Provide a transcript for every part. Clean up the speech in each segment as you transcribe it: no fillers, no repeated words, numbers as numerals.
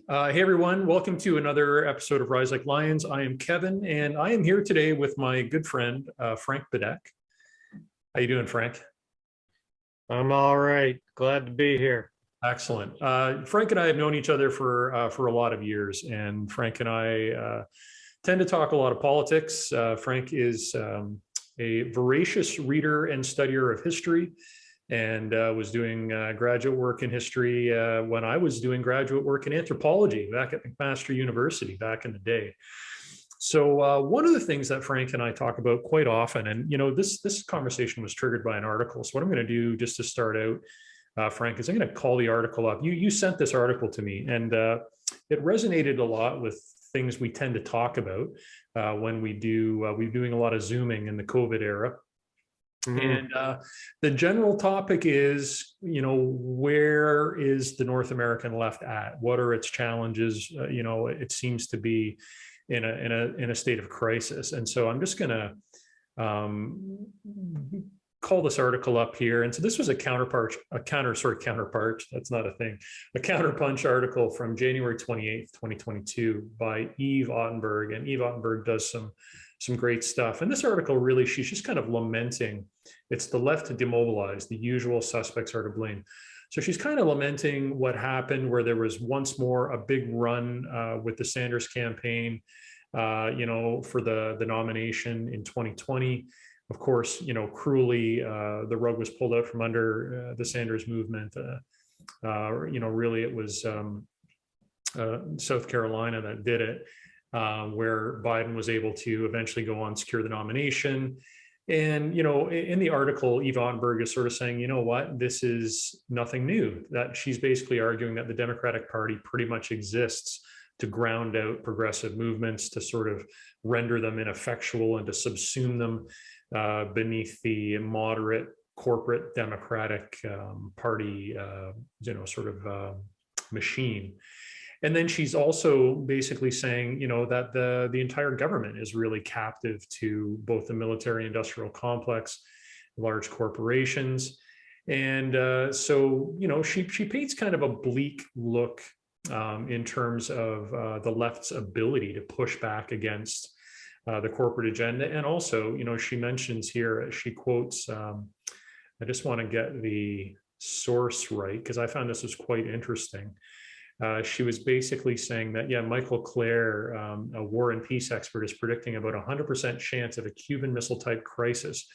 Hey everyone, welcome to another episode of Rise Like Lions. I am Kevin, and I am here today with my good friend Frank Bedek. How you doing, Frank? I'm all right. Glad to be here. Excellent. Frank and I have known each other for a lot of years, and Frank and I tend to talk a lot of politics. Frank is a voracious reader and studier of history, and was doing graduate work in history when I was doing graduate work in anthropology back at McMaster University back in the day. So one of the things that Frank and I talk about quite often, and this conversation was triggered by an article. So what I'm going to do just to start out, Frank, is I'm going to call the article up. You sent this article to me, and it resonated a lot with things we tend to talk about when we're doing a lot of Zooming in the COVID era. And the general topic is, where is the North American left at? What are its challenges? It seems to be in a state of crisis. And so I'm just going to call this article up here. And so this was a counterpunch. That's not a thing. A counterpunch article from January 28th, 2022 by Eve Ottenberg. And Eve Ottenberg does some great stuff. And this article really, she's just kind of lamenting, it's the left to demobilize, the usual suspects are to blame. So she's kind of lamenting what happened, where there was once more a big run with the Sanders campaign, for the nomination in 2020. Of course, cruelly, the rug was pulled out from under the Sanders movement. Really it was South Carolina that did it. Where Biden was able to eventually go on, secure the nomination. And, in the article, Eve Ottenberg is sort of saying, this is nothing new, that she's basically arguing that the Democratic Party pretty much exists to ground out progressive movements, to sort of render them ineffectual and to subsume them beneath the moderate corporate Democratic Party, machine. And then she's also basically saying, that the entire government is really captive to both the military industrial complex, large corporations. And so, she paints kind of a bleak look in terms of the left's ability to push back against the corporate agenda. And also, she mentions here, she quotes, I just want to get the source right, because I found this was quite interesting. She was basically saying that, Michael Clare, a war and peace expert, is predicting about 100% chance of a Cuban Missile type crisis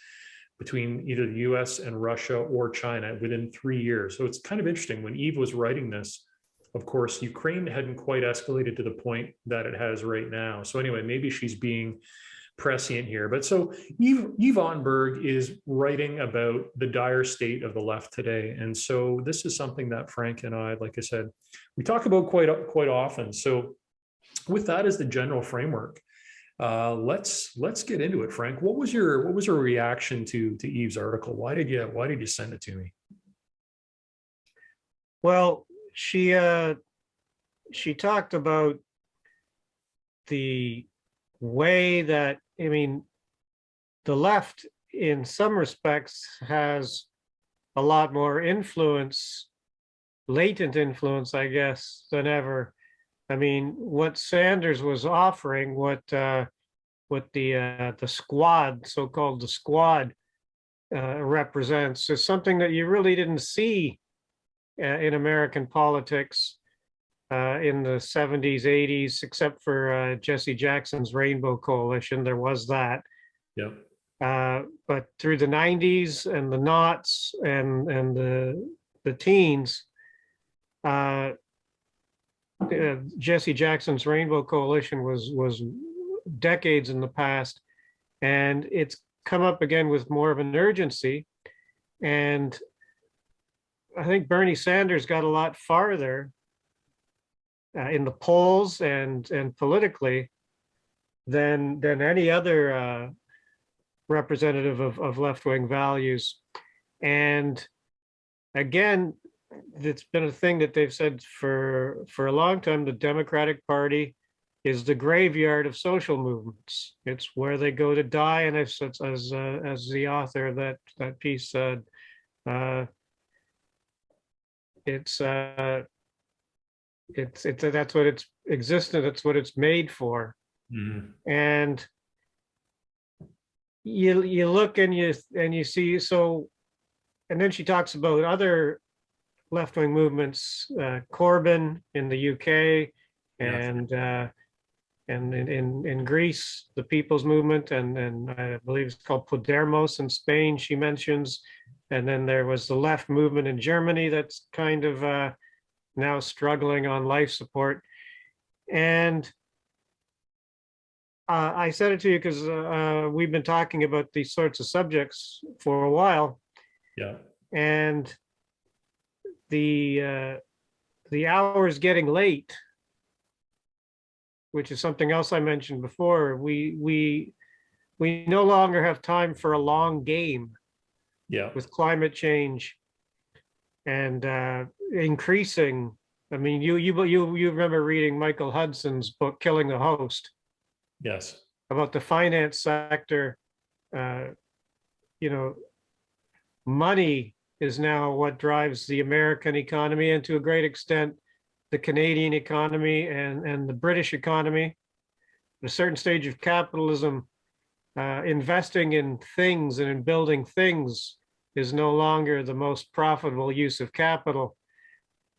between either the US and Russia or China within 3 years. So it's kind of interesting. When Eve was writing this, of course, Ukraine hadn't quite escalated to the point that it has right now. So anyway, maybe she's being prescient here. But so Eve Ottenberg is writing about the dire state of the left today. And so this is something that Frank and I, like I said, we talk about quite often. So with that as the general framework, let's get into it. Frank, what was your reaction to Eve's article? Why did you send it to me? Well, she talked about the way that, the left in some respects has a lot more influence, latent influence, I guess, than ever. What Sanders was offering, what the squad, so-called the squad, represents, is something that you really didn't see in American politics in the 70s, 80s, except for Jesse Jackson's Rainbow Coalition. There was that. Yep. But through the 90s and the noughts and the teens, Jesse Jackson's Rainbow Coalition was decades in the past, and it's come up again with more of an urgency. And I think Bernie Sanders got a lot farther in the polls and politically than any other representative of left-wing values. And again, it's been a thing that they've said for a long time. The Democratic Party is the graveyard of social movements. It's where they go to die. And as the author of that piece said, it's that's what it's existed. That's what it's made for. Mhm. And you look and you see, so, and then she talks about other left-wing movements, Corbyn in the UK, Yeah. and in Greece, the People's Movement, and I believe it's called Podemos in Spain, she mentions. And then there was the left movement in Germany that's kind of now struggling on life support. And I said it to you because we've been talking about these sorts of subjects for a while, Yeah. and the hour is getting late, which is something else I mentioned before. We no longer have time for a long game Yeah. with climate change and increasing. I mean, you remember reading Michael Hudson's book "Killing the Host" Yes. about the finance sector. Uh, you know, money is now what drives the American economy, and to a great extent, the Canadian economy and the British economy. At a certain stage of capitalism, investing in things and in building things is no longer the most profitable use of capital.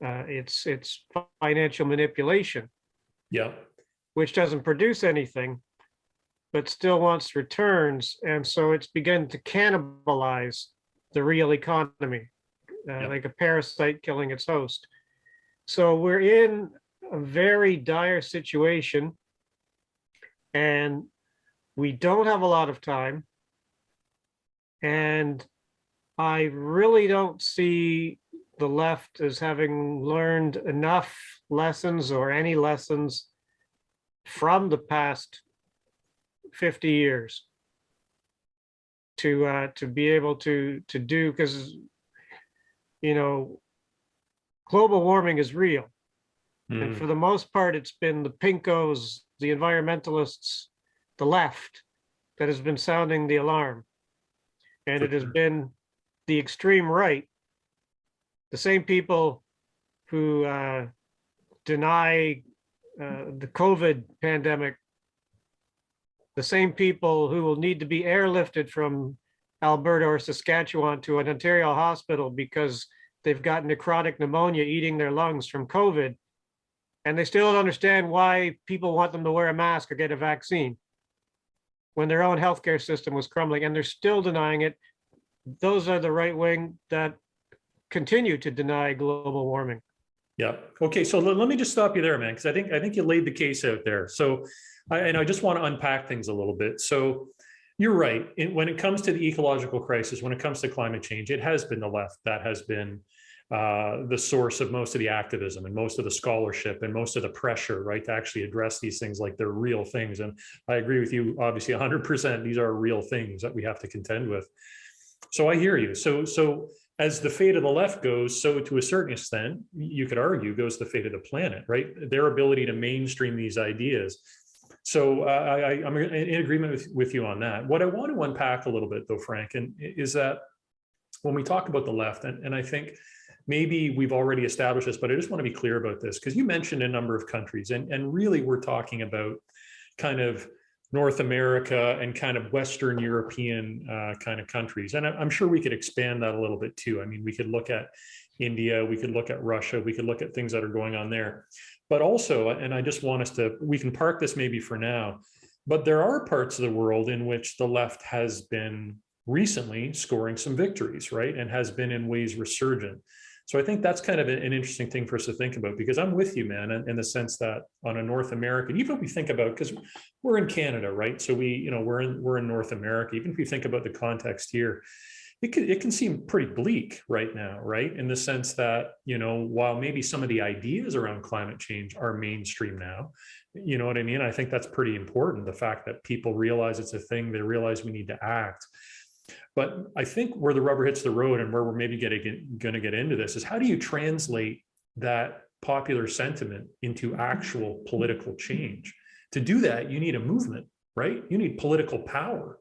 It's financial manipulation, Yeah. which doesn't produce anything, but still wants returns. And so it's begun to cannibalize the real economy, Yeah. like a parasite killing its host. So we're in a very dire situation, and we don't have a lot of time. And I really don't see the left as having learned enough lessons or any lessons from the past 50 years to be able to do, because global warming is real. And for Mm. the most part, it's been the pinkos, the environmentalists, the left that has been sounding the alarm. And For it has sure. been the extreme right, the same people who deny the COVID pandemic, the same people who will need to be airlifted from Alberta or Saskatchewan to an Ontario hospital because they've got necrotic pneumonia eating their lungs from COVID. And they still don't understand why people want them to wear a mask or get a vaccine when their own healthcare system was crumbling, and they're still denying it. Those are the right wing that continue to deny global warming. Yeah. Okay. So let me just stop you there, man, because I think you laid the case out there. So, I just want to unpack things a little bit. So, you're right. When it comes to the ecological crisis, when it comes to climate change, it has been the left that has been the source of most of the activism and most of the scholarship and most of the pressure, right, to actually address these things like they're real things. And I agree with you, obviously, 100%. These are real things that we have to contend with. So I hear you. So as the fate of the left goes, so to a certain extent, you could argue, goes the fate of the planet, right? Their ability to mainstream these ideas. So I'm in agreement with you on that. What I want to unpack a little bit, though, Frank, is that when we talk about the left, and I think maybe we've already established this, but I just want to be clear about this, because you mentioned a number of countries, and really we're talking about kind of North America and kind of Western European kind of countries. And I'm sure we could expand that a little bit too. I mean, we could look at India, we could look at Russia, we could look at things that are going on there. But also, and I just want us to, we can park this maybe for now, but there are parts of the world in which the left has been recently scoring some victories, right? And has been in ways resurgent. So I think that's kind of an interesting thing for us to think about, because I'm with you, man, in the sense that on a North American, even if we think about, because we're in Canada, right? So we're in North America. Even if we think about the context here, it can seem pretty bleak right now, right? In the sense that, while maybe some of the ideas around climate change are mainstream now, you know what I mean? I think that's pretty important. The fact that people realize it's a thing, they realize we need to act. But I think where the rubber hits the road and where we're maybe going to get into this is, how do you translate that popular sentiment into actual political change? To do that, you need a movement, right? You need political power.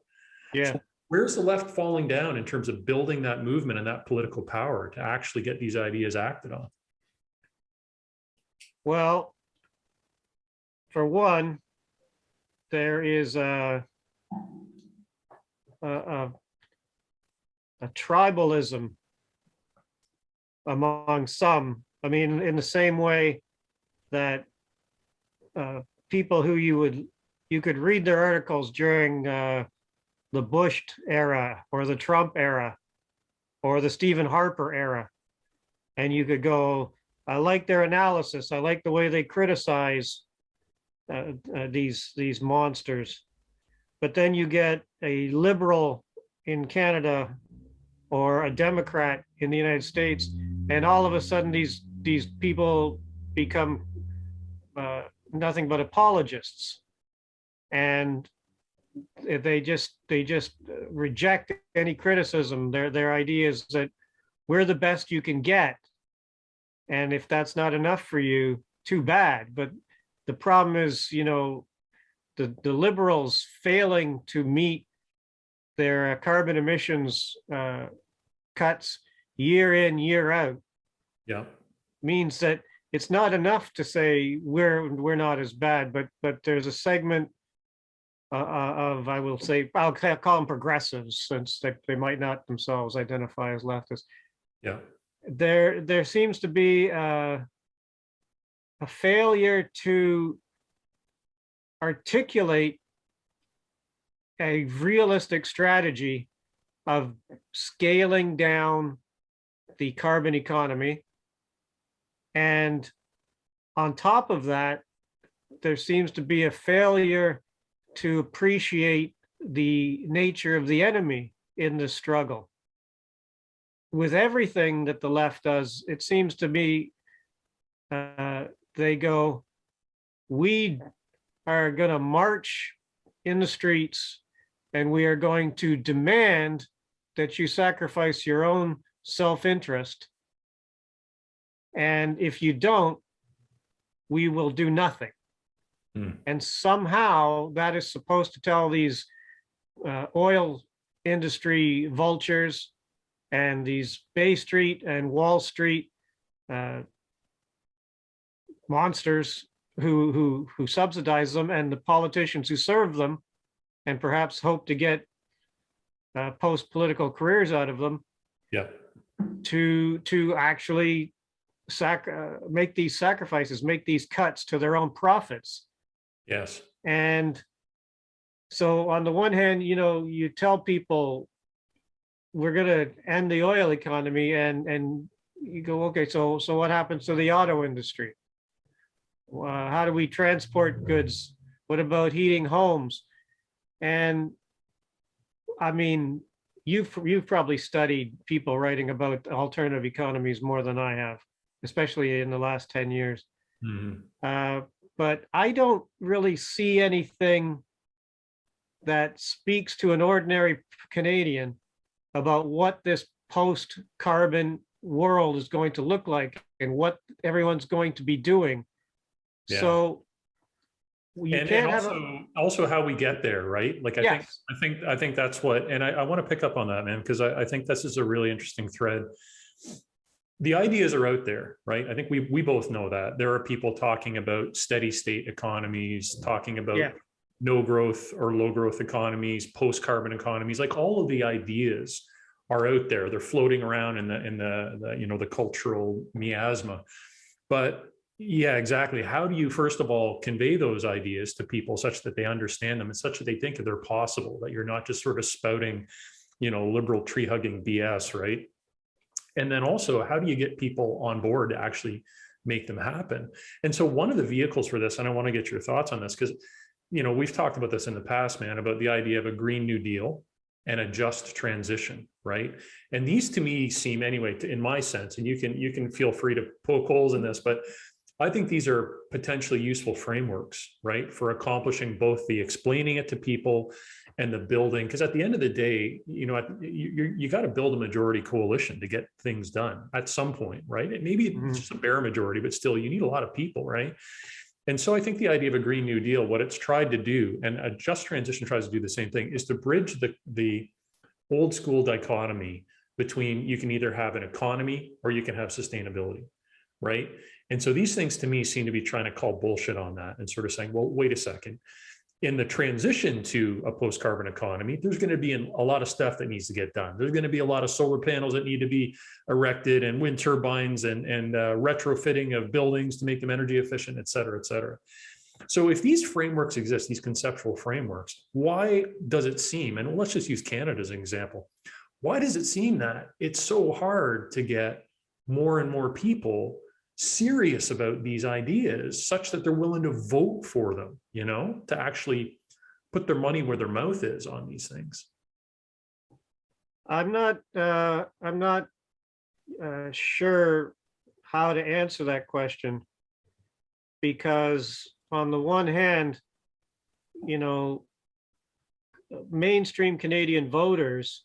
Yeah. So where's the left falling down in terms of building that movement and that political power to actually get these ideas acted on? Well, for one, there is a, a tribalism among some. I mean, in the same way that people who you could read their articles during the Bush era or the Trump era or the Stephen Harper era, and you could go, I like their analysis. I like the way they criticize these monsters. But then you get a liberal in Canada or a Democrat in the United States, and all of a sudden these people become nothing but apologists, and they just reject any criticism. Their idea is that we're the best you can get, and if that's not enough for you, too bad. But the problem is, you know, the liberals failing to meet their carbon emissions cuts year in, year out, Yeah. means that it's not enough to say we're not as bad, but there's a segment of, I will say, I'll call them progressives, since they might not themselves identify as leftists. Yeah. There seems to be a failure to articulate a realistic strategy of scaling down the carbon economy. And on top of that, there seems to be a failure to appreciate the nature of the enemy in the struggle. With everything that the left does, it seems to me they go, we are going to march in the streets and we are going to demand that you sacrifice your own self-interest. And if you don't, we will do nothing. And somehow that is supposed to tell these oil industry vultures and these Bay Street and Wall Street monsters who subsidize them, and the politicians who serve them and perhaps hope to get post-political careers out of them, Yeah. to actually make these sacrifices, make these cuts to their own profits. Yes. And so on the one hand, you know, you tell people we're going to end the oil economy, and you go, okay, so what happens to the auto industry? How do we transport goods? What about heating homes? And I mean, you've probably studied people writing about alternative economies more than I have, especially in the last 10 years. But I don't really see anything that speaks to an ordinary Canadian about what this post-carbon world is going to look like and what everyone's going to be doing. Yeah. So you can't have also how we get there, right? Like I think that's what, and I want to pick up on that, man, because I think this is a really interesting thread. The ideas are out there, right? I think we both know that there are people talking about steady state economies, talking about no growth or low growth economies, post carbon economies. Like all of the ideas are out there. They're floating around in the you know, the cultural miasma. But yeah, exactly. How do you, first of all, convey those ideas to people such that they understand them and such that they think that they're possible, that you're not just sort of spouting, you know, liberal tree hugging BS, right? And then also, how do you get people on board to actually make them happen? And so one of the vehicles for this, and I want to get your thoughts on this, because, you know, we've talked about this in the past, man, about the idea of a Green New Deal and a just transition, right? And these to me seem, anyway, in my sense, and you can feel free to poke holes in this, but I think these are potentially useful frameworks, right, for accomplishing both the explaining it to people and the building. Because at the end of the day, you know, you got to build a majority coalition to get things done at some point, right? And maybe it's just a bare majority, but still, you need a lot of people, right? And so I think the idea of a Green New Deal, what it's tried to do, and a just transition tries to do the same thing, is to bridge the old school dichotomy between you can either have an economy or you can have sustainability, right? And so these things to me seem to be trying to call bullshit on that and sort of saying, well, wait a second. In the transition to a post-carbon economy, there's going to be a lot of stuff that needs to get done. There's going to be a lot of solar panels that need to be erected, and wind turbines, and retrofitting of buildings to make them energy efficient, et cetera, et cetera. So if these frameworks exist, these conceptual frameworks, why does it seem, and let's just use Canada as an example, why does it seem that it's so hard to get more and more people serious about these ideas such that they're willing to vote for them, to actually put their money where their mouth is on these things? I'm not sure how to answer that question, because on the one hand, mainstream Canadian voters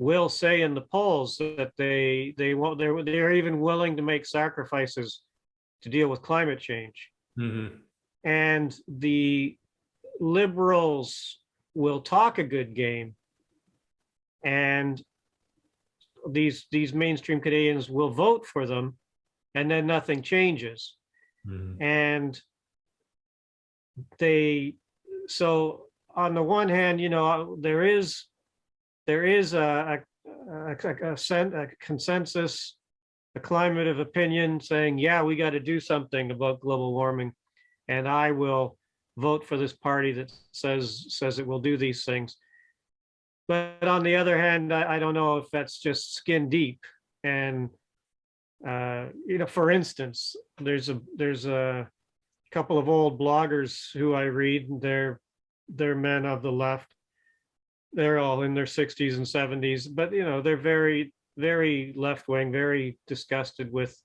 will say in the polls that they're even willing to make sacrifices to deal with climate change. Mm-hmm. And the liberals will talk a good game, and these mainstream Canadians will vote for them, and then nothing changes. Mm-hmm. And so on the one hand, there is a consensus, a climate of opinion saying, yeah, we got to do something about global warming, and I will vote for this party that says it will do these things. But on the other hand, I don't know if that's just skin deep. And for instance, there's a couple of old bloggers who I read. They're men of the left. They're all in their 60s and 70s, but they're very, very left-wing, very disgusted with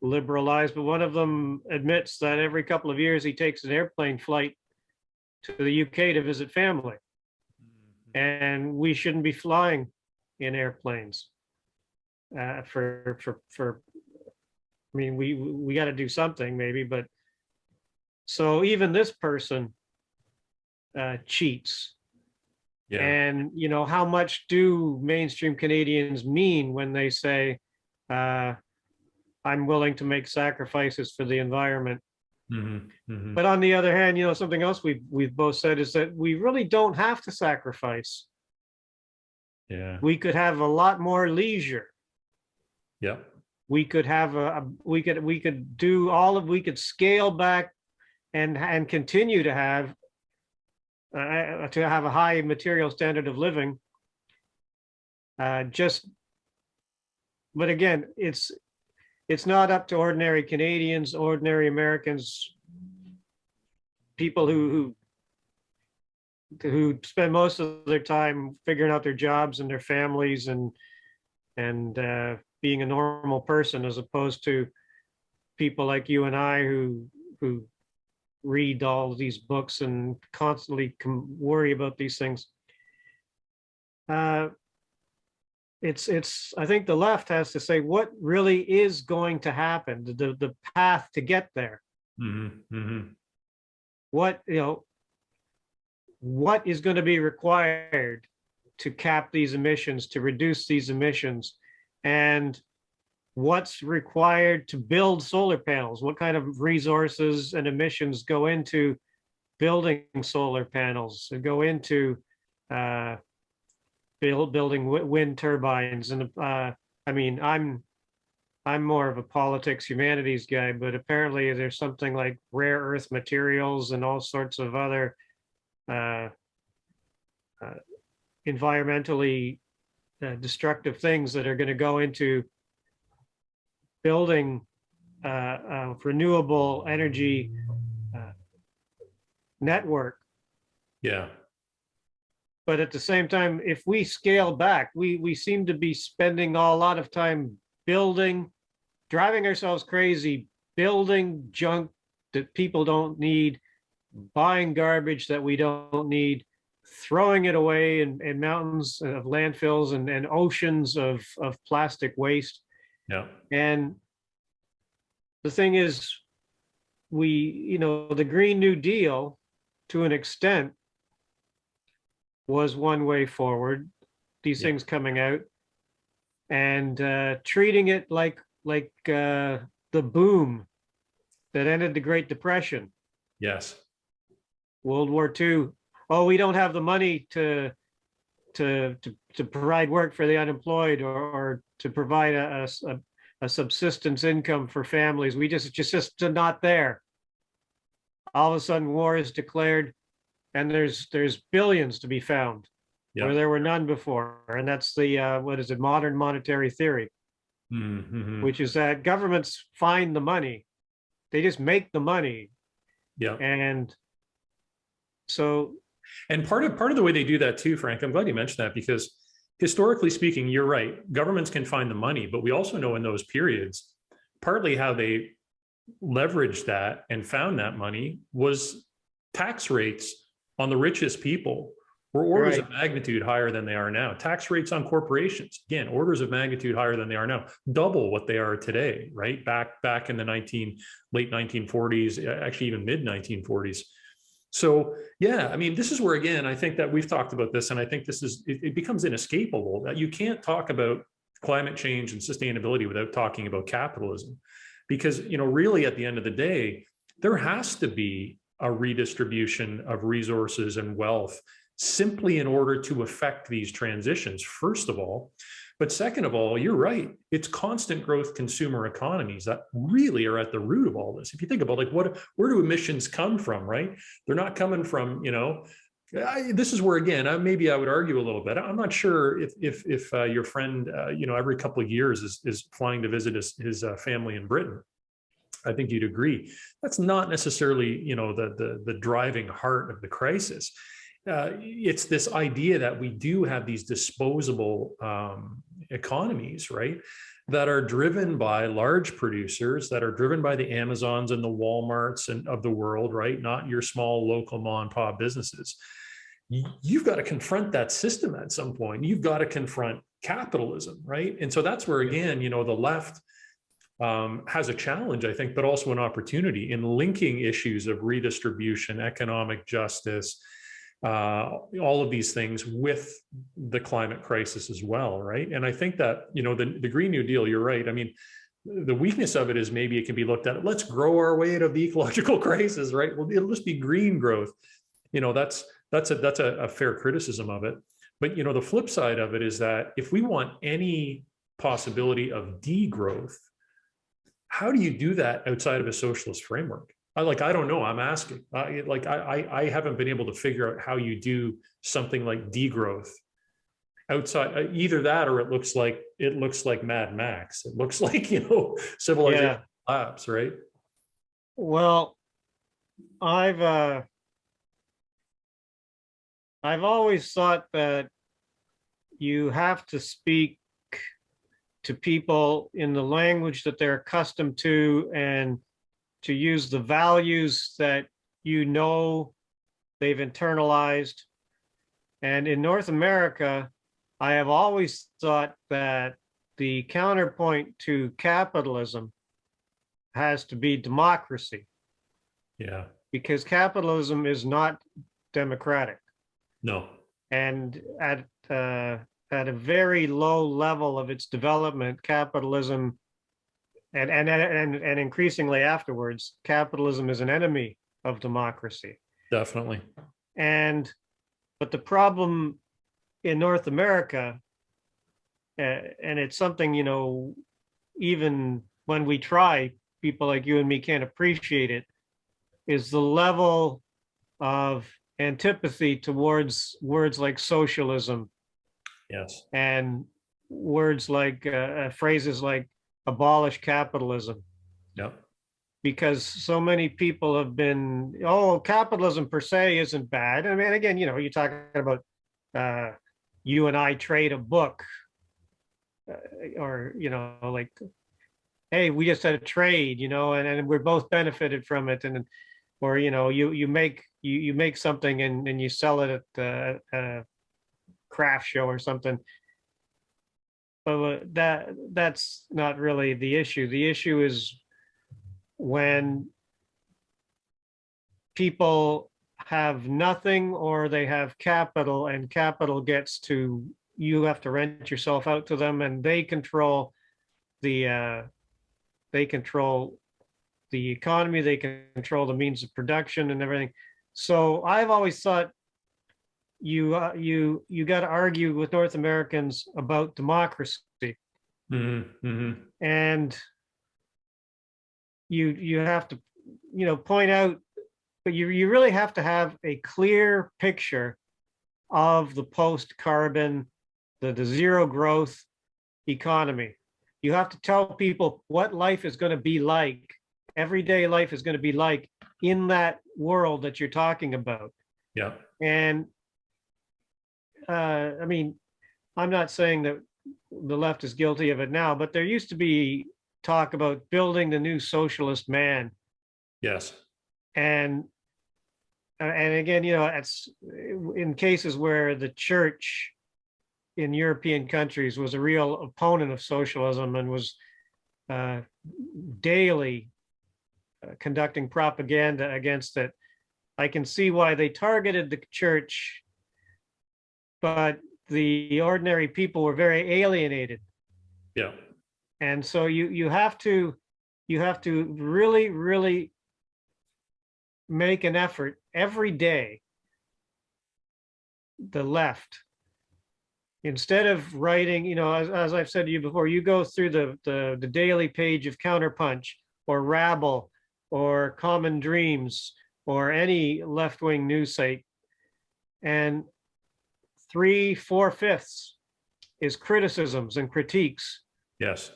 liberal lies. But one of them admits that every couple of years he takes an airplane flight to the UK to visit family. And we shouldn't be flying in airplanes. We got to do something maybe, but so even this person cheats. Yeah. And how much do mainstream Canadians mean when they say, I'm willing to make sacrifices for the environment? Mm-hmm. Mm-hmm. But on the other hand, something else we've both said is that we really don't have to sacrifice. Yeah. We could have a lot more leisure. Yeah. We could have we could do we could scale back and continue to have a high material standard of living. But again, it's not up to ordinary Canadians, ordinary Americans, people who spend most of their time figuring out their jobs and their families and being a normal person, as opposed to people like you and I who read all of these books and constantly worry about these things. I think the left has to say what really is going to happen, the path to get there. Mm-hmm. Mm-hmm. What is going to be required to cap these emissions, to reduce these emissions, and what's required to build solar panels? What kind of resources and emissions go into building solar panels, go into building wind turbines? And I'm more of a politics humanities guy, but apparently there's something like rare earth materials and all sorts of other environmentally destructive things that are going to go into building renewable energy network. Yeah. But at the same time, if we scale back, we seem to be spending a lot of time driving ourselves crazy, building junk that people don't need, buying garbage that we don't need, throwing it away in mountains of landfills and oceans of plastic waste. Yeah. And the thing is, the Green New Deal, to an extent, was one way forward. These things coming out and treating it like the boom that ended the Great Depression, Yes. World War II. Oh, we don't have the money to provide work for the unemployed, or to provide a subsistence income for families. We just not there. All of a sudden, war is declared, and there's billions to be found where Yeah. there were none before. And that's the what is it, modern monetary theory, Mm-hmm. which is that governments find the money, they just make the money, Yeah. and so And part of the way they do that too, Frank, I'm glad you mentioned that, because historically speaking, you're right. Governments can find the money, but we also know in those periods, partly how they leveraged that and found that money was tax rates on the richest people were orders right, of magnitude higher than they are now. Tax rates on corporations, again, orders of magnitude higher than they are now, double what they are today, right? Back in the late 1940s, actually even mid 1940s. So yeah, I mean, this is where, again, I think that we've talked about this, and I think it becomes inescapable that you can't talk about climate change and sustainability without talking about capitalism, because really at the end of the day, there has to be a redistribution of resources and wealth simply in order to affect these transitions, first of all. But second of all, you're right. It's constant growth consumer economies that really are at the root of all this. If you think about where do emissions come from, right? They're not coming from, this is where, again, maybe I would argue a little bit. I'm not sure if your friend, every couple of years is flying to visit his family in Britain. I think you'd agree. That's not necessarily, the driving heart of the crisis. It's this idea that we do have these disposable economies, right, that are driven by large producers, that are driven by the Amazons and the Walmarts and of the world, right? Not your small local mom and pop businesses. You've got to confront that system at some point. You've got to confront capitalism, right? And so that's where, again, the left has a challenge, I think, but also an opportunity in linking issues of redistribution, economic justice, all of these things with the climate crisis as well, right? And I think that the Green New Deal, you're right. I mean, the weakness of it is maybe it can be looked at, let's grow our way out of the ecological crisis, right? Well, it'll just be green growth. That's a fair criticism of it. But the flip side of it is that if we want any possibility of degrowth, how do you do that outside of a socialist framework? I don't know. I'm asking. I haven't been able to figure out how you do something like degrowth outside either that, or it looks like Mad Max. It looks like civilization collapse, right? well, I've always thought that you have to speak to people in the language that they're accustomed to, and to use the values that they've internalized. And in North America, I have always thought that the counterpoint to capitalism has to be democracy. Yeah. Because capitalism is not democratic. No. And at a very low level of its development, capitalism, and increasingly afterwards, capitalism is an enemy of democracy. Definitely. But the problem in North America, and it's something, even when we try, people like you and me can't appreciate it, is the level of antipathy towards words like socialism. Yes. And words like phrases like abolish capitalism. Yep. Because so many people have been, capitalism per se isn't bad. I mean, again, you're talking about you and I trade a book, or like, hey, we just had a trade, and we're both benefited from it, and or you make something and you sell it at a craft show or something. But that's not really the issue. The issue is when people have nothing, or they have capital, and capital you have to rent yourself out to them, and they control the They control the economy, they control the means of production and everything. So I've always thought you got to argue with North Americans about democracy, and you have to point out, but you really have to have a clear picture of the post-carbon, the zero growth economy. You have to tell people what life is going to be like, everyday life is going to be like in that world that you're talking about. Yeah. And I mean, I'm not saying that the left is guilty of it now, but there used to be talk about building the new socialist man. Yes. And again, it's in cases where the church in European countries was a real opponent of socialism and was daily conducting propaganda against it. I can see why they targeted the church, but the ordinary people were very alienated. Yeah. And so you have to really, really make an effort every day, the left, instead of writing, as I've said to you before, you go through the daily page of Counterpunch or Rabble or Common Dreams or any left-wing news site, and 3/4 is criticisms and critiques. Yes.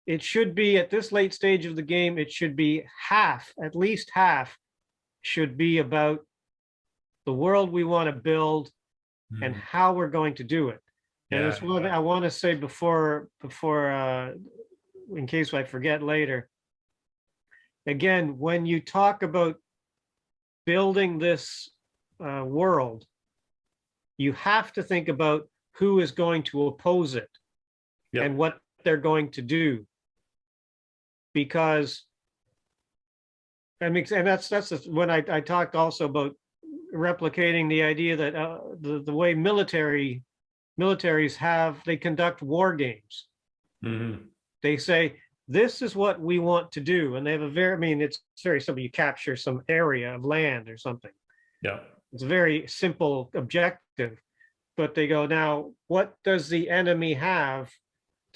It should be, at this late stage of the game, it should be half, at least half, should be about the world we want to build and how we're going to do it. And Yeah. it's what I want to say before, in case I forget later. Again, when you talk about building this world, you have to think about who is going to oppose it. Yep. And what they're going to do. Because, and that's when I talked also about replicating the idea that the way militaries they conduct war games. They say, this is what we want to do. And they have it's very simple. You capture some area of land or something. Yeah. It's a very simple objective, but they go, now, what does the enemy have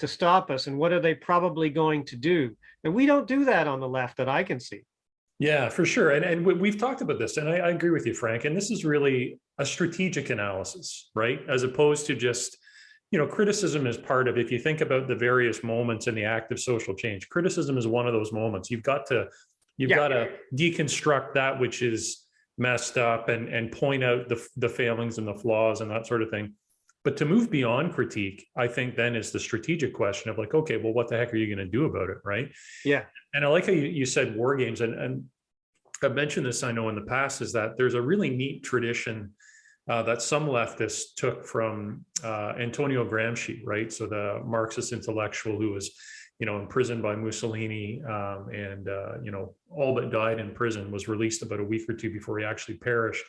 to stop us? And what are they probably going to do? And we don't do that on the left that I can see. Yeah, for sure. And we've talked about this, and I agree with you, Frank. And this is really a strategic analysis, right? As opposed to just, criticism is part of, if you think about the various moments in the act of social change, criticism is one of those moments. You've got to deconstruct that which is messed up and point out the failings and the flaws and that sort of thing. But to move beyond critique, I think then is the strategic question of like, okay, well, what the heck are you going to do about it, right? Yeah. And I like how you said war games, and I've mentioned this, I know in the past, is that there's a really neat tradition that some leftists took from Antonio Gramsci, right? So the Marxist intellectual who was, imprisoned by Mussolini and all but died in prison, was released about a week or two before he actually perished.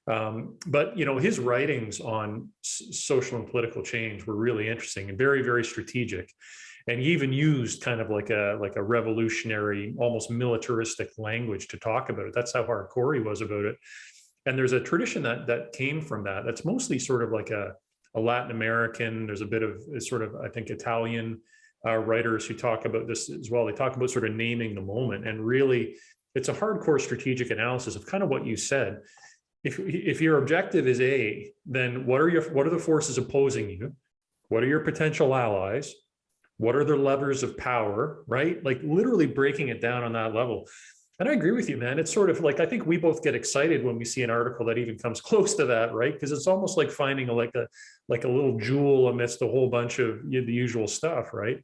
But his writings on social and political change were really interesting and very, very strategic. And he even used kind of like a revolutionary, almost militaristic language to talk about it. That's how hardcore he was about it. And there's a tradition that came from that. That's mostly sort of like a Latin American. There's a bit of sort of, I think, Italian writers who talk about this as well. They talk about sort of naming the moment. And really, it's a hardcore strategic analysis of kind of what you said. If your objective is A, then what are the forces opposing you? What are your potential allies? What are the levers of power, right? Like literally breaking it down on that level. And I agree with you, man. It's sort of like, I think we both get excited when we see an article that even comes close to that, right? Because it's almost like finding a little jewel amidst a whole bunch of the usual stuff, right?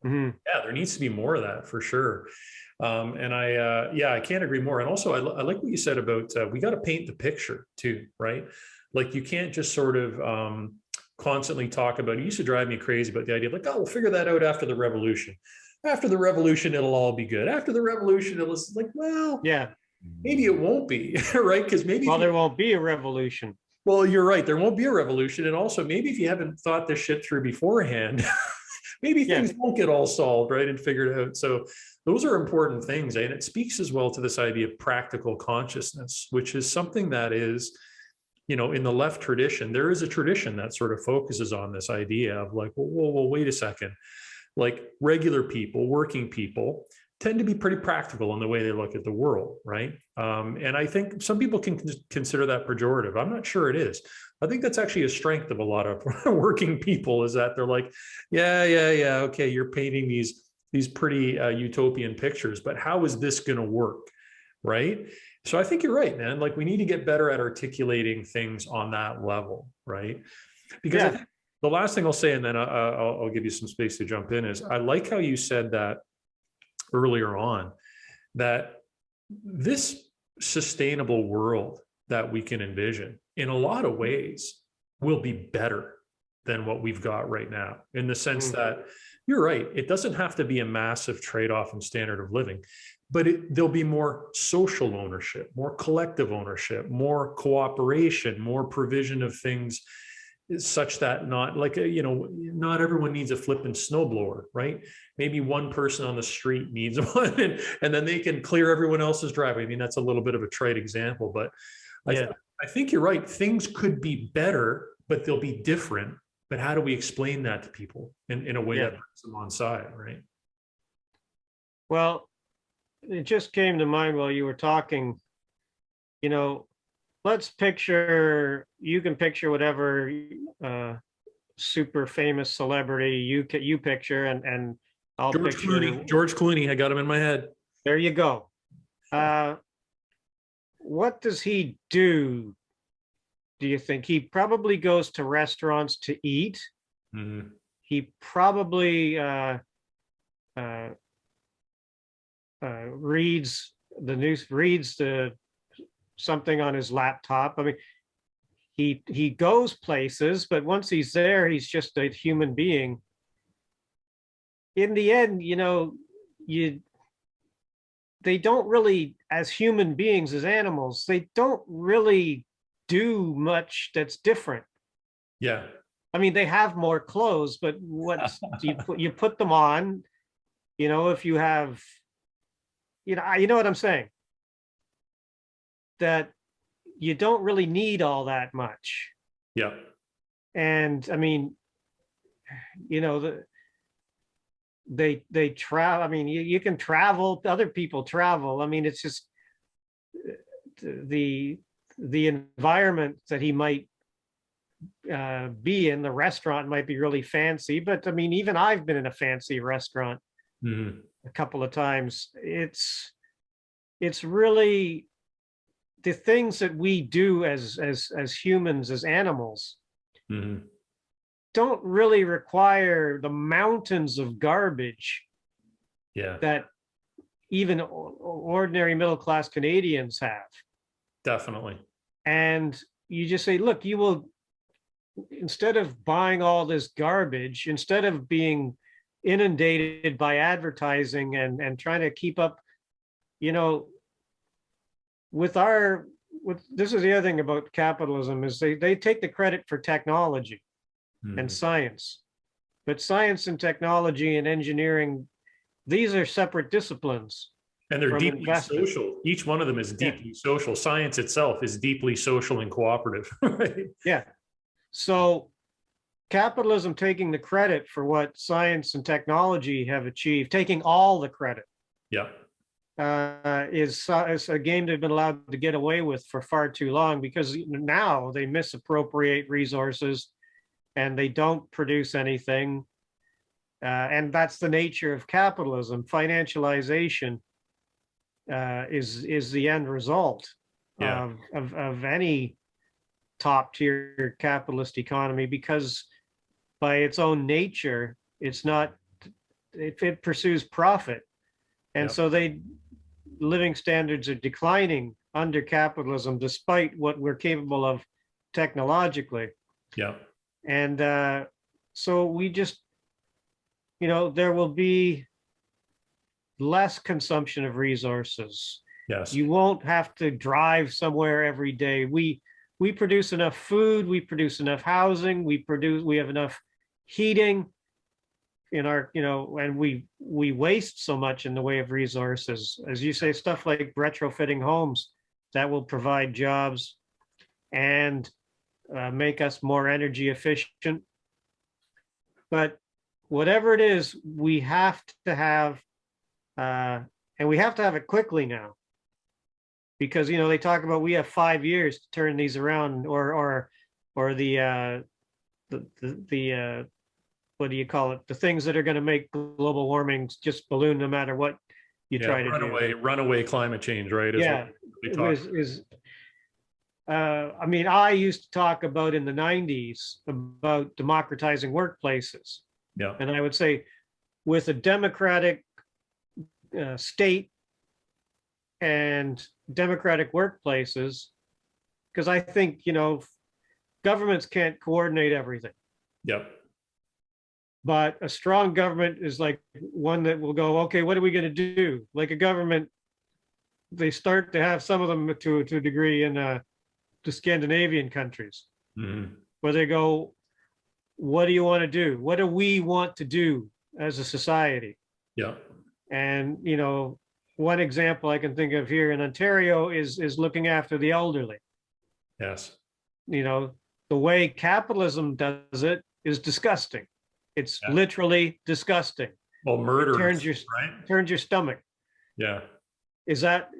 Yeah, there needs to be more of that for sure. And I can't agree more. And also, I like what you said about we got to paint the picture too, right? Like you can't just sort of constantly talk about. It used to drive me crazy about the idea of like, oh, we'll figure that out after the revolution. After the revolution, it'll all be good. After the revolution, it'll like, well, yeah, maybe it won't be, right? Because maybe there won't be a revolution. Well, you're right. There won't be a revolution, and also maybe if you haven't thought this shit through beforehand. maybe Yeah. things won't get all solved, right, and figured out. So those are important things, and it speaks as well to this idea of practical consciousness, which is something that is, in the left tradition, there is a tradition that sort of focuses on this idea of like, well, wait a second, like regular people, working people tend to be pretty practical in the way they look at the world, right? And I think some people can consider that pejorative. I'm not sure it is. I think that's actually a strength of a lot of working people, is that they're like, yeah, okay, you're painting these pretty utopian pictures, but how is this going to work, right? So I think you're right, man. Like we need to get better at articulating things on that level, right? Because I think the last thing I'll say, and then I'll give you some space to jump in, is I like how you said that earlier on, that this sustainable world that we can envision in a lot of ways will be better than what we've got right now, in the sense that you're right, it doesn't have to be a massive trade-off in standard of living, but there'll be more social ownership, more collective ownership, more cooperation, more provision of things such that not like, not everyone needs a flippant snowblower, right? Maybe one person on the street needs one, and then they can clear everyone else's driveway. I mean, that's a little bit of a trite example, but I think you're right. Things could be better, but they'll be different. But how do we explain that to people in a way that brings them on side, right? Well, it just came to mind while you were talking, let's picture, you can picture whatever super famous celebrity you picture, and I'll picture George Clooney. I got him in my head. There you go. What does he do you think? He probably goes to restaurants to eat. Mm-hmm. He probably reads the news, something on his laptop. I mean, he goes places, but once he's there, he's just a human being. In the end, they don't really, as human beings, as animals, they don't really do much that's different. Yeah. I mean, they have more clothes, but you put them on, if you have, you know what I'm saying? That you don't really need all that much. Yeah. And I mean, they travel. I mean, you can travel, other people travel. I mean, it's just the environment that he might be in. The restaurant might be really fancy, but I mean, even I've been in a fancy restaurant a couple of times. It's really the things that we do as humans, as animals, don't really require the mountains of garbage that even ordinary middle-class Canadians have. Definitely. And you just say, look, you will, instead of buying all this garbage, instead of being inundated by advertising and trying to keep up, with this is the other thing about capitalism, is they take the credit for technology and science, but science and technology and engineering, these are separate disciplines. And they're deeply social. Each one of them is deeply social. Science itself is deeply social and cooperative. Right? Yeah. So capitalism taking the credit for what science and technology have achieved, taking all the credit, is a game they've been allowed to get away with for far too long, because now they misappropriate resources and they don't produce anything. And that's the nature of capitalism. Financialization is the end result of any top tier capitalist economy, because by its own nature, it pursues profit. And so living standards are declining under capitalism, despite what we're capable of technologically. And so we just, there will be less consumption of resources. You won't have to drive somewhere every day. We produce enough food, we produce enough housing, we have enough heating. in our, and we waste so much in the way of resources, as you say, stuff like retrofitting homes that will provide jobs and make us more energy efficient. But whatever it is, we have to have, and we have to have it quickly now, because they talk about we have 5 years to turn these around, or the what do you call it? The things that are going to make global warming just balloon no matter what you try to do. Runaway climate change, right? Yeah, I mean, I used to talk about in the 90s about democratizing workplaces. Yeah. And I would say with a democratic state and democratic workplaces, because I think, governments can't coordinate everything. Yep. But a strong government is like one that will go, okay, what are we going to do? Like a government, they start to have some of them to a degree in the Scandinavian countries, where they go, what do you want to do? What do we want to do as a society? Yeah. And, one example I can think of here in Ontario is looking after the elderly. Yes. The way capitalism does it is disgusting. It's literally disgusting. Well, murder turns your stomach. Yeah. Is that,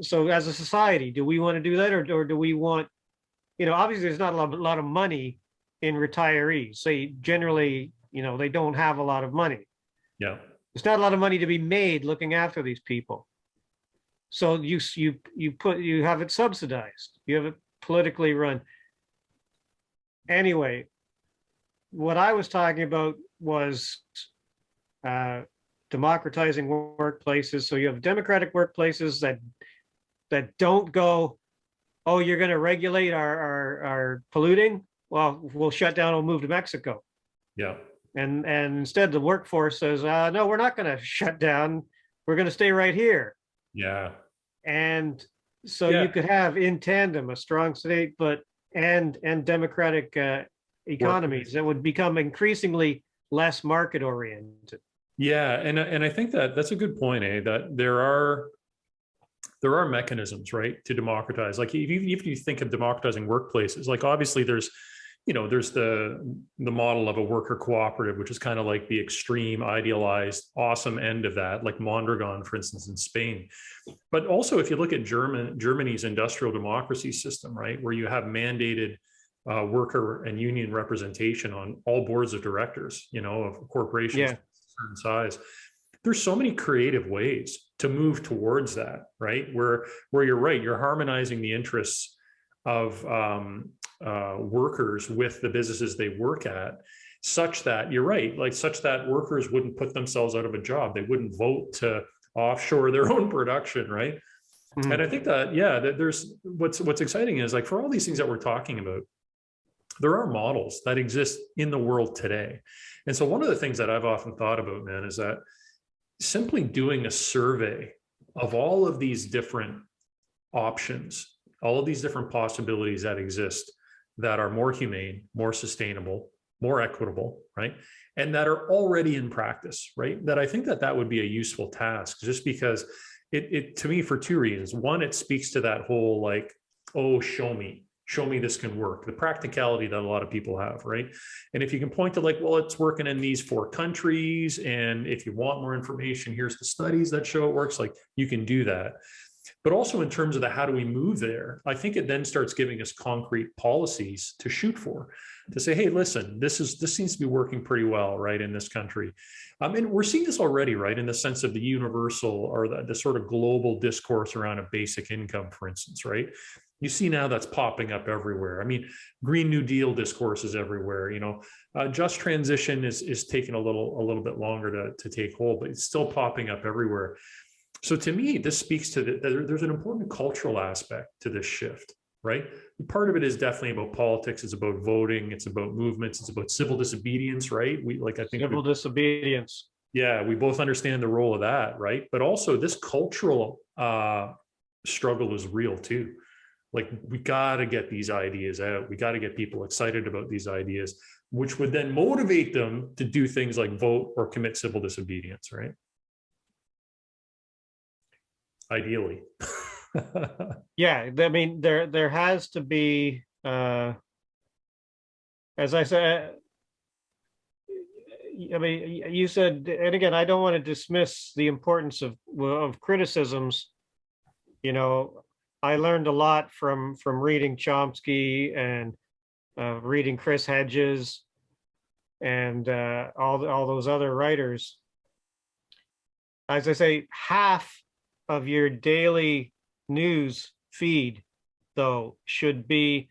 so as a society, do we want to do that, or do we want, obviously there's not a lot of money in retirees. Say generally, they don't have a lot of money. Yeah. There's not a lot of money to be made looking after these people. So you have it subsidized. You have it politically run. Anyway, what I was talking about was democratizing workplaces. So you have democratic workplaces that don't go, oh, you're going to regulate our polluting. Well, we'll shut down. We'll move to Mexico. Yeah. And instead, the workforce says, no, we're not going to shut down. We're going to stay right here. Yeah. And so you could have in tandem a strong state, and democratic economies that would become increasingly less market oriented. Yeah, and I think that's a good point, that there are mechanisms, right, to democratize. Like if you think of democratizing workplaces, like obviously there's the model of a worker cooperative, which is kind of like the extreme idealized awesome end of that, like Mondragon, for instance, in Spain. But also if you look at Germany's industrial democracy system, right, where you have mandated worker and union representation on all boards of directors, of corporations of a certain size. There's so many creative ways to move towards that, right? Where you're right, you're harmonizing the interests of workers with the businesses they work at, such that you're right, like such that workers wouldn't put themselves out of a job. They wouldn't vote to offshore their own production, right? Mm-hmm. And I think that, that there's what's exciting is like for all these things that we're talking about, there are models that exist in the world today. And so one of the things that I've often thought about, man, is that simply doing a survey of all of these different options, all of these different possibilities that exist that are more humane, more sustainable, more equitable, right? And that are already in practice, right? That I think that would be a useful task, just because it to me, for two reasons. One, it speaks to that whole like, oh, show me this can work, the practicality that a lot of people have, right? And if you can point to like, well, it's working in these 4 countries, and if you want more information, here's the studies that show it works, like you can do that. But also in terms of the how do we move there, I think it then starts giving us concrete policies to shoot for, to say, hey, listen, this seems to be working pretty well, right, in this country. And we're seeing this already, right, in the sense of the universal or the sort of global discourse around a basic income, for instance, right? You see now that's popping up everywhere. I mean, Green New Deal discourse is everywhere. Just transition is taking a little bit longer to take hold, but it's still popping up everywhere. So to me, this speaks to there's an important cultural aspect to this shift, right? Part of it is definitely about politics. It's about voting. It's about movements. It's about civil disobedience, right? I think civil disobedience. Yeah, we both understand the role of that, right? But also this cultural struggle is real too. Like, we got to get these ideas out. We got to get people excited about these ideas, which would then motivate them to do things like vote or commit civil disobedience, right? Ideally. Yeah, I mean, there has to be, as I said, I mean, you said, and again, I don't want to dismiss the importance of criticisms. You know, I learned a lot from reading Chomsky and reading Chris Hedges and all those other writers. As I say, half of your daily news feed, though, should be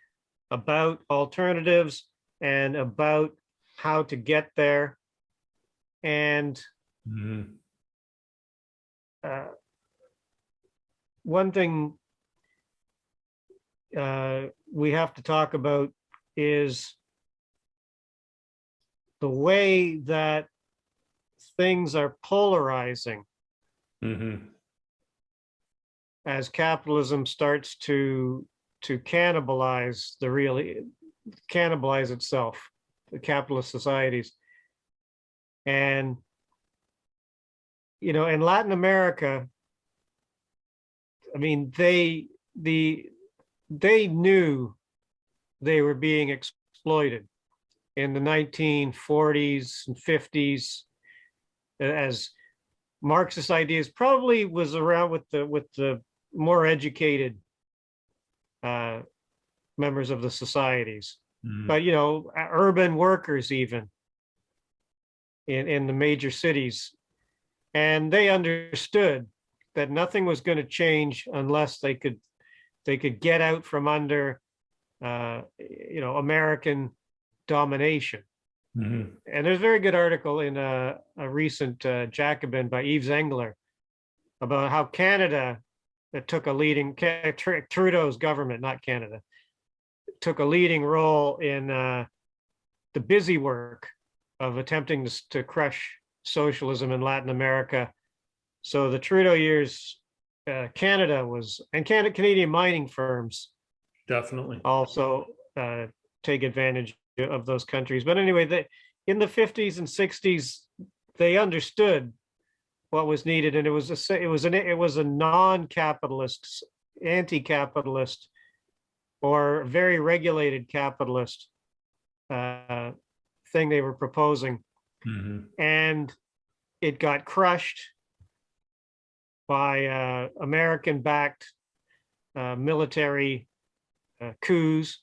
about alternatives and about how to get there. And Mhm. uh, one thing we have to talk about is the way that things are polarizing Mhm. as capitalism starts to cannibalize cannibalize itself, the capitalist societies. And you know, in Latin America, I mean, they knew they were being exploited in the 1940s and 50s, as Marxist ideas probably was around with the more educated uh, members of the societies, Mhm. but you know, urban workers even in the major cities, and they understood that nothing was going to change unless they could get out from under you know, American domination. Mhm. And there's a very good article in a recent Jacobin by Yves Engler about how Canada took a leading, Trudeau's government, not Canada, took a leading role in the busy work of attempting to crush socialism in Latin America. So the Trudeau years, Canada was, and Canadian mining firms Definitely. also take advantage of those countries. But anyway, in the 50s and 60s, they understood what was needed, and it was a non-capitalist, anti-capitalist, or very regulated capitalist uh, thing they were proposing, Mhm. and it got crushed by American-backed military coups,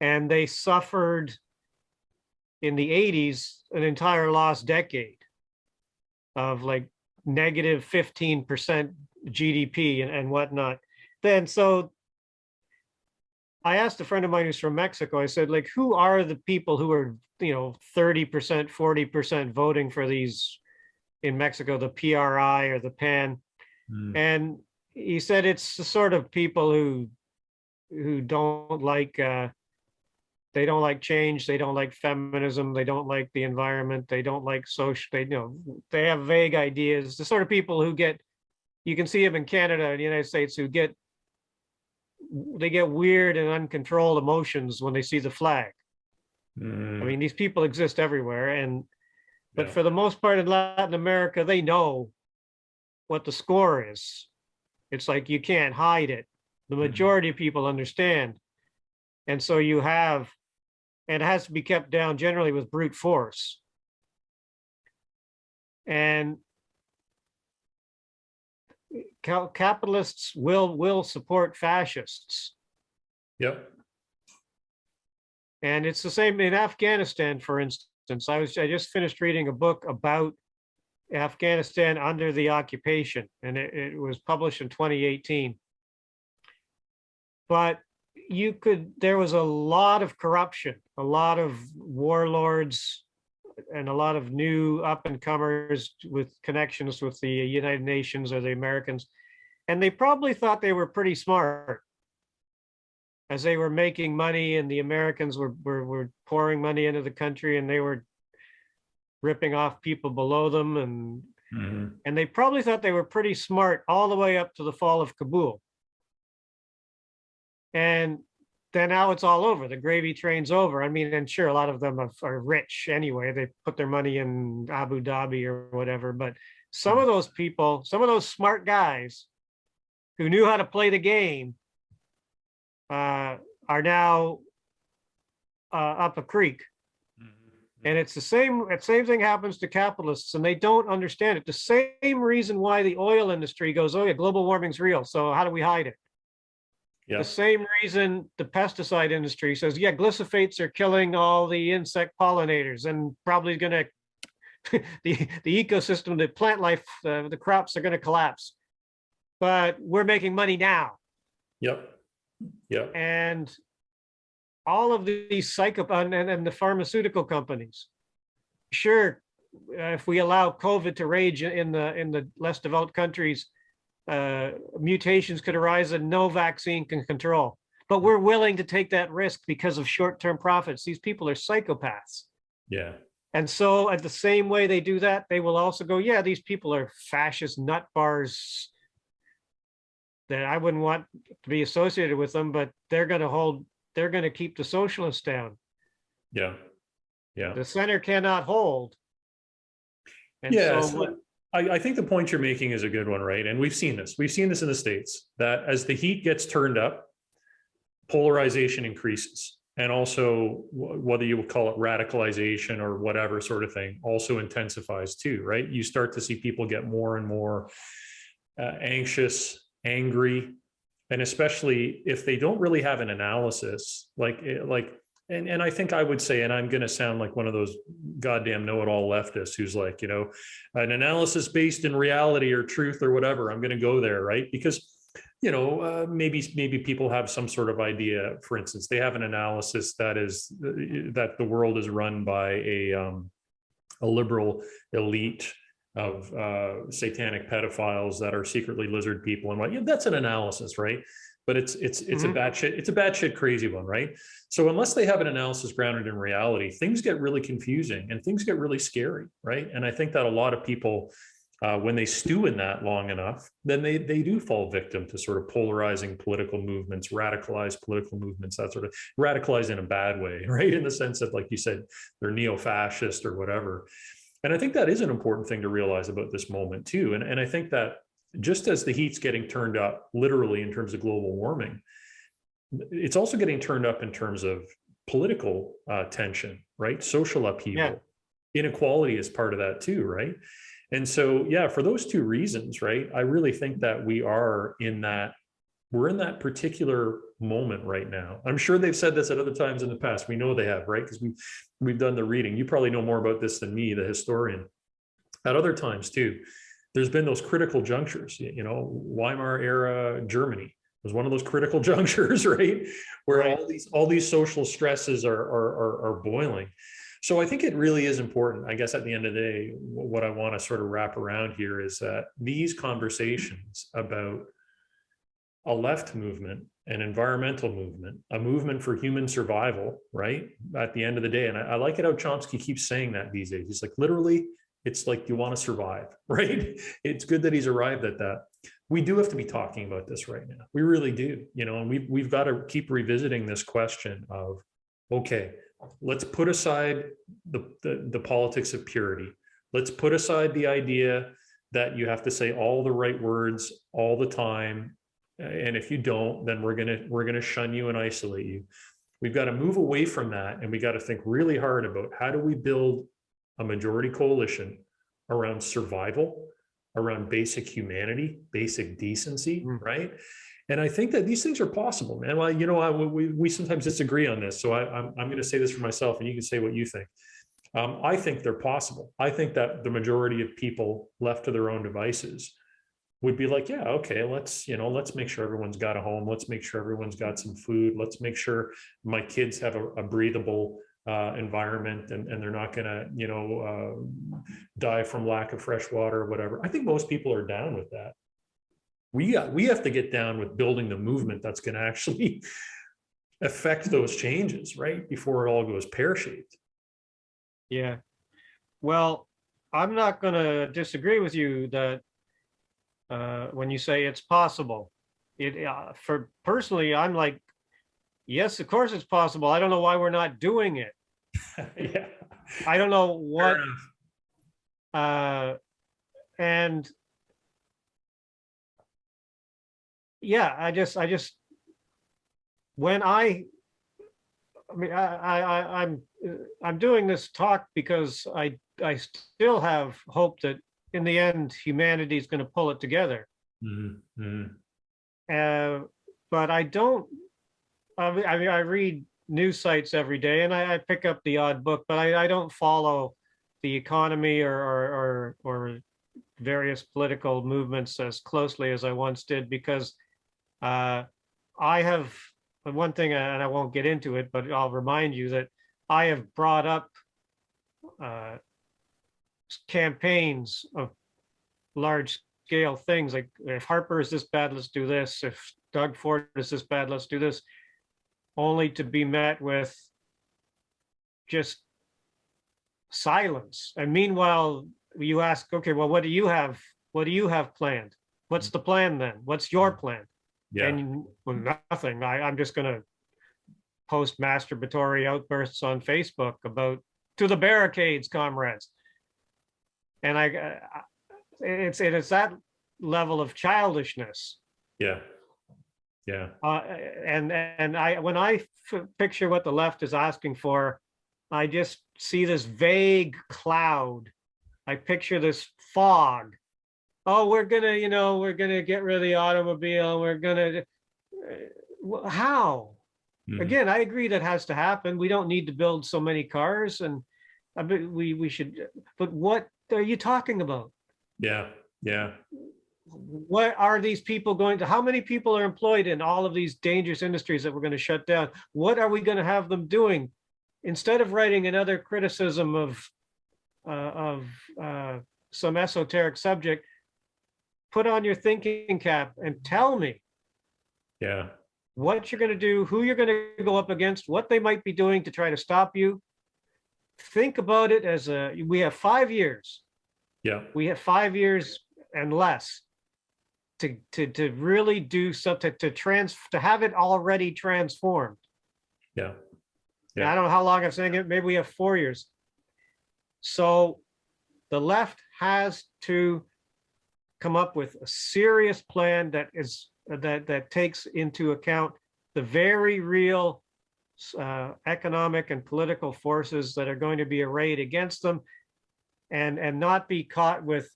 and they suffered in the 80s an entire lost decade of like negative 15% GDP and whatnot. Then so I asked a friend of mine who's from Mexico, I said, like, who are the people who are, you know, 30%, 40% voting for these in Mexico, the PRI or the PAN? Mhm. And he said it's the sort of people who don't like they don't like change, they don't like feminism, they don't like the environment, they don't like social, they, you know, they have vague ideas. The sort of people who get, you can see them in Canada and the United States, who get, they get weird and uncontrolled emotions when they see the flag. I Mhm. mean, these people exist everywhere, and but Yeah. for the most part in Latin America, they know what the score is. It's like you can't hide it. The Mhm. majority of people understand. And so you have, and it has to be kept down generally with brute force. And capitalists will support fascists. Yep. And it's the same in Afghanistan, for instance. I just finished reading a book about Afghanistan under the occupation, and it was published in 2018. But there was a lot of corruption, a lot of warlords, and a lot of new up and comers with connections with the United Nations or the Americans. And they probably thought they were pretty smart as they were making money, and the Americans were pouring money into the country, and they were ripping off people below them, Mhm. and they probably thought they were pretty smart all the way up to the fall of Kabul. And then now it's all over. The gravy train's over. I mean, and sure, a lot of them are rich anyway. They put their money in Abu Dhabi or whatever. But some of those people, some of those smart guys who knew how to play the game, are now up a creek. And it's the same thing happens to capitalists, and they don't understand it. The same reason why the oil industry goes, oh yeah, global warming's real, so how do we hide it? Yeah. The same reason the pesticide industry says, yeah, glyphosates are killing all the insect pollinators and probably going to, the ecosystem, the plant life, the crops are going to collapse. But we're making money now. Yep. Yep. And all of these and the pharmaceutical companies, sure, if we allow COVID to rage in the less developed countries, mutations could arise and no vaccine can control. But we're willing to take that risk because of short-term profits. These people are psychopaths. Yeah. And so at the same way they do that, they will also go, yeah, these people are fascist nut bars that I wouldn't want to be associated with them, but they're going to keep the socialists down. Yeah. Yeah. The center cannot hold. And yeah. so I think the point you're making is a good one, right? And we've seen this. We've seen this in the States, that as the heat gets turned up, polarization increases. And also, whether you would call it radicalization or whatever sort of thing, also intensifies too, right? You start to see people get more and more anxious, angry, and especially if they don't really have an analysis, and I think I would say, and I'm going to sound like one of those goddamn know-it-all leftists who's like, an analysis based in reality or truth or whatever. I'm going to go there, right? Because, maybe people have some sort of idea. For instance, they have an analysis that the world is run by a liberal elite of satanic pedophiles that are secretly lizard people and what. Yeah, that's an analysis, right? But it's a batshit crazy one, right? So unless they have an analysis grounded in reality, things get really confusing and things get really scary, right? And I think that a lot of people, when they stew in that long enough, then they do fall victim to sort of polarizing political movements, radicalized political movements, that sort of radicalized in a bad way, right? In the sense that, like you said, they're neo-fascist or whatever. And I think that is an important thing to realize about this moment too. And I think that just as the heat's getting turned up, literally in terms of global warming, it's also getting turned up in terms of political tension, right? Social upheaval. Yeah. Inequality is part of that too, right? And so, yeah, for those two reasons, right, I really think that we're in that particular moment right now. I'm sure they've said this at other times in the past. We know they have, right? Because we've done the reading. You probably know more about this than me, the historian. At other times too, there's been those critical junctures. Weimar era Germany was one of those critical junctures, right? Where right. all these social stresses are boiling. So I think it really is important. I guess at the end of the day, what I want to sort of wrap around here is that these conversations about a left movement, an environmental movement, a movement for human survival, right? At the end of the day, and I like it how Chomsky keeps saying that these days. He's like, literally, it's like you want to survive, right? It's good that he's arrived at that. We do have to be talking about this right now. We really do, and we've got to keep revisiting this question of, okay, let's put aside the politics of purity. Let's put aside the idea that you have to say all the right words all the time. And if you don't, then we're gonna shun you and isolate you. We've got to move away from that, and we got to think really hard about how do we build a majority coalition around survival, around basic humanity, basic decency, right? And I think that these things are possible, man. Well, we sometimes disagree on this, so I'm going to say this for myself, and you can say what you think. I think they're possible. I think that the majority of people left to their own devices would be like, yeah, okay, let's make sure everyone's got a home. Let's make sure everyone's got some food. Let's make sure my kids have a breathable environment and they're not going to, die from lack of fresh water or whatever. I think most people are down with that. We have to get down with building the movement that's going to actually affect those changes, right? Before it all goes pear-shaped. Yeah. Well, I'm not going to disagree with you that when you say it's possible. For personally, I'm like Yes, of course it's possible. I don't know why we're not doing it. Yeah. I don't know Fair what, enough. uh, and yeah, when I mean, I'm doing this talk because I still have hope that in the end humanity is going to pull it together. Mhm, mhm. Uh, but I don't. I mean, I read news sites every day, and I pick up the odd book, but I don't follow the economy or various political movements as closely as I once did because uh, I have one thing, and I won't get into it, but I'll remind you that I have brought up uh, campaigns of large scale things like if Harper is this bad, let's do this. If Doug Ford is this bad, let's do this, only to be met with just silence. And meanwhile, you ask, okay, well, what do you have? What do you have planned? What's the plan then? What's your plan? Yeah. And well, nothing. I'm just going to post masturbatory outbursts on Facebook about to the barricades, comrades. And it's that level of childishness. Yeah. Yeah. And I when I picture what the left is asking for, I just see this vague cloud. I picture this fog. Oh, we're gonna get rid of the automobile. We're gonna how? Mhm. Again, I agree that has to happen. We don't need to build so many cars, and I mean, we should. But what are you talking about? Yeah. Yeah. What are these people going to? How many people are employed in all of these dangerous industries that we're going to shut down? What are we going to have them doing? Instead of writing another criticism of some esoteric subject, put on your thinking cap and tell me Yeah. what you're going to do, who you're going to go up against, what they might be doing to try to stop you. Think about it as we have 5 years. Yeah. We have 5 years and less to really do something to have it already transformed. Yeah. And I Yeah. don't know how long I'm saying it. Maybe we have 4 years. So the left has to come up with a serious plan that takes into account the very real economic and political forces that are going to be arrayed against them, and not be caught with,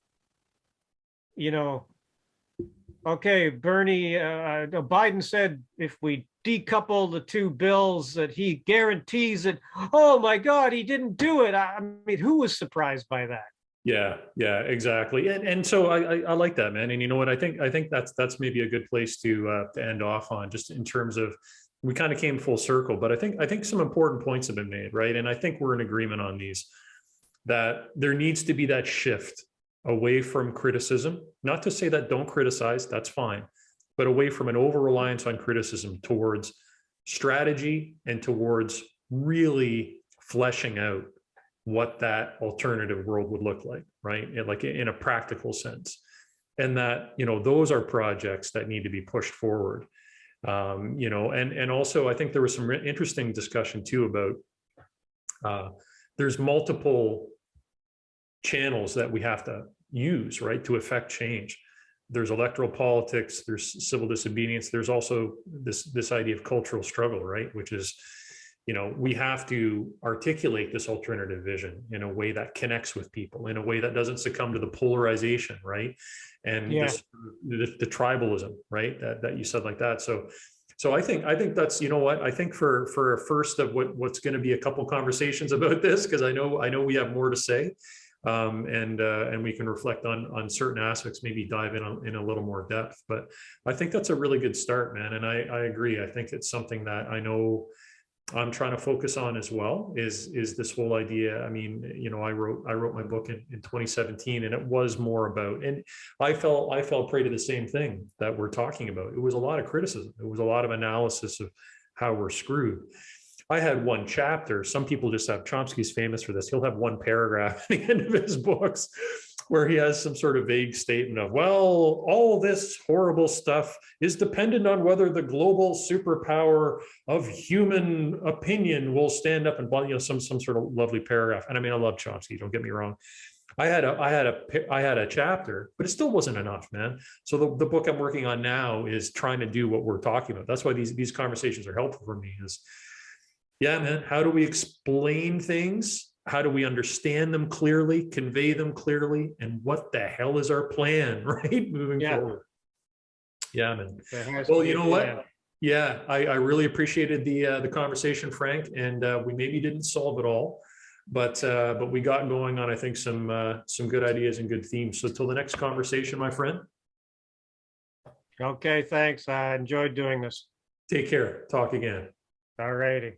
okay, Biden said if we decouple the two bills that he guarantees it. Oh my God, he didn't do it. I mean, who was surprised by that? Yeah, yeah, exactly. And so I like that, man. And you know what? I think that's maybe a good place to end off on, just in terms of we kind of came full circle, but I think some important points have been made, right? And I think we're in agreement on these, that there needs to be that shift away from criticism. Not to say that don't criticize, that's fine, but away from an over reliance on criticism towards strategy and towards really fleshing out what that alternative world would look like, right? Like in a practical sense. And that, those are projects that need to be pushed forward. And also I think there was some interesting discussion too about there's multiple channels that we have to use, right, to affect change. There's electoral politics, there's civil disobedience, there's also this idea of cultural struggle, right, which is, we have to articulate this alternative vision in a way that connects with people, in a way that doesn't succumb to the polarization, right, and Yeah. the tribalism, right, that you said like that. So I think that's, what I think for a first of what's going to be a couple conversations about this, because I know we have more to say, and we can reflect on certain aspects, maybe dive in a little more depth. But I think that's a really good start, man. And I agree. I think it's something that I know I'm trying to focus on as well, is this whole idea. I mean, I wrote my book in 2017, and it was more about, and I fell prey to the same thing that we're talking about. It was a lot of criticism. It was a lot of analysis of how we're screwed. I had one chapter. Some people just have, Chomsky's famous for this. He'll have one paragraph at the end of his books where he has some sort of vague statement of, well, all this horrible stuff is dependent on whether the global superpower of human opinion will stand up and, some sort of lovely paragraph. And I mean, I love Chomsky, don't get me wrong. I had a chapter, but it still wasn't enough, man. So the book I'm working on now is trying to do what we're talking about. That's why these conversations are helpful for me. Is, yeah, man, how do we explain things? How do we understand them clearly, convey them clearly, and what the hell is our plan, right, moving forward? Yeah, man. Well, you know what? Yeah, I really appreciated the conversation, Frank, and we maybe didn't solve it all, but we got going on, I think, some good ideas and good themes. So till the next conversation, my friend. Okay, thanks. I enjoyed doing this. Take care. Talk again. All righty.